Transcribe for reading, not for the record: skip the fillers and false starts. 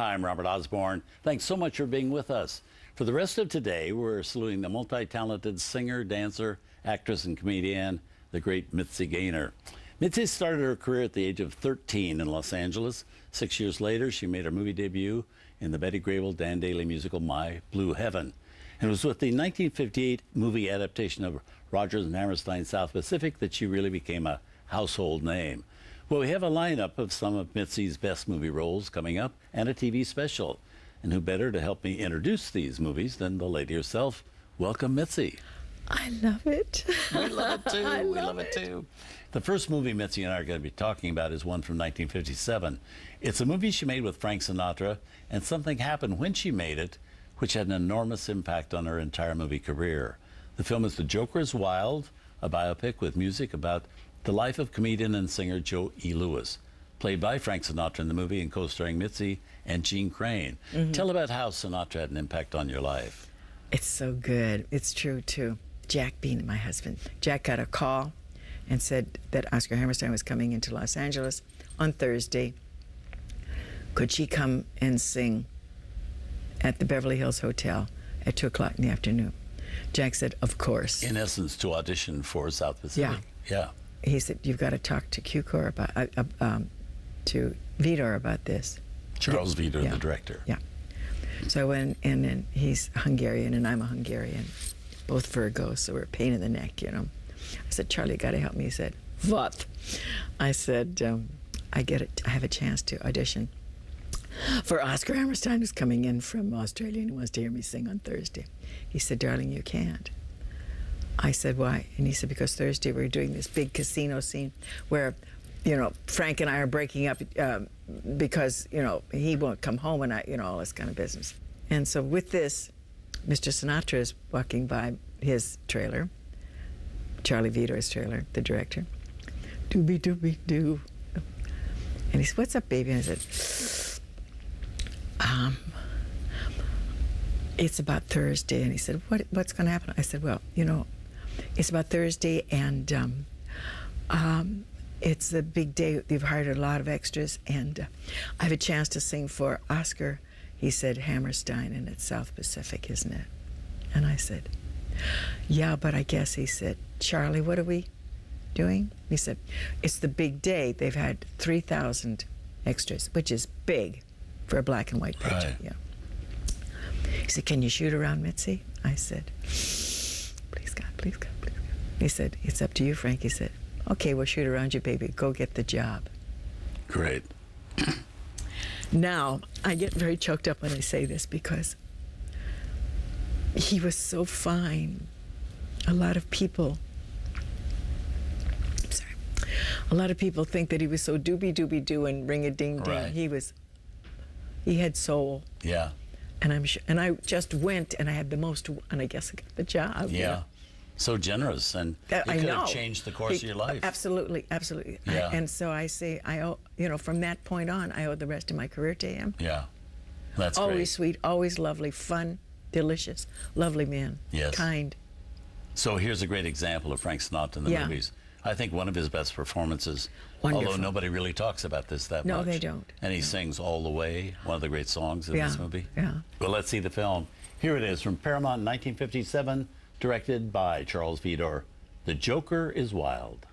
Hi, I'm Robert Osborne. Thanks so much for being with us. For the rest of today, we're saluting the multi-talented singer, dancer, actress, and comedian, the great Mitzi Gaynor. Mitzi started her career at the age of 13 in Los Angeles. 6 years later, she made her movie debut in the Betty Grable, Dan Daly musical, My Blue Heaven. And it was with the 1958 movie adaptation of Rodgers and Hammerstein's South Pacific that she really became a household name. Well, we have a lineup of some of Mitzi's best movie roles coming up and a TV special. And who better to help me introduce these movies than the lady herself? Welcome, Mitzi. I love it. We love it too. We love it too. The first movie Mitzi and I are going to be talking about is one from 1957. It's a movie she made with Frank Sinatra, and something happened when she made it, which had an enormous impact on her entire movie career. The film is The Joker is Wild, a biopic with music about the life of comedian and singer Joe E. Lewis, played by Frank Sinatra in the movie and co-starring Mitzi and Gene Crane. Tell about how Sinatra had an impact on your life. It's so good. It's true, too. Jack Bean, my husband. Jack got a call and said that Oscar Hammerstein was coming into Los Angeles on Thursday. Could she come and sing at the Beverly Hills Hotel at 2 o'clock in the afternoon? Jack said, of course. In essence, to audition for South Pacific. Yeah. He said, you've got to talk to Q-Cor about, to Vidor about this. Charles Vidor, the director. Yeah. So I went in, and he's Hungarian, and I'm a Hungarian. Both Virgos, so we're a pain in the neck, you know. I said, Charlie, you got to help me. He said, what? I said, I have a chance to audition for Oscar Hammerstein, who's coming in from Australia and he wants to hear me sing on Thursday. He said, darling, you can't. I said, why? And he said, because Thursday we're doing this big casino scene where, you know, Frank and I are breaking up because, you know, he won't come home and all this kind of business. And so with this, Mr. Sinatra is walking by his trailer, Charlie Vidor's trailer, the director. Doobie-doobie-doo. And he said, what's up, baby? And I said, it's about Thursday. And he said, what's going to happen? I said, well, you know, it's about Thursday, and it's a big day. They've hired a lot of extras, and I have a chance to sing for Oscar. He said, Hammerstein, and it's South Pacific, isn't it? And I said, yeah, but I guess, he said, Charlie, what are we doing? He said, it's the big day. They've had 3,000 extras, which is big for a black and white picture. Right. Yeah. He said, can you shoot around, Mitzi? I said, please God, please God, please God. He said, it's up to you, Frank. He said, okay, we'll shoot around you, baby. Go get the job. Great. Now, I get very choked up when I say this because he was so fine. A lot of people think that he was so doobie-doobie-doo and ring-a-ding-ding. Right. He had soul. Yeah. And I'm sure, and I just went, and I had the most, and I guess I got the job. Yeah. You know? So generous, and it could have changed the course of your life. Absolutely, absolutely. Yeah. And so I say, I owe, you know, from that point on, I owe the rest of my career to him. Yeah. That's always great. Sweet, always lovely, fun, delicious, lovely man. Yes. Kind. So here's a great example of Frank Sinatra in the movies. I think one of his best performances, Wonderful. although nobody really talks about this that much. No, they don't. And he sings All the Way, one of the great songs in this movie. Yeah. Well, let's see the film. Here it is from Paramount in 1957, directed by Charles Vidor. The Joker is Wild.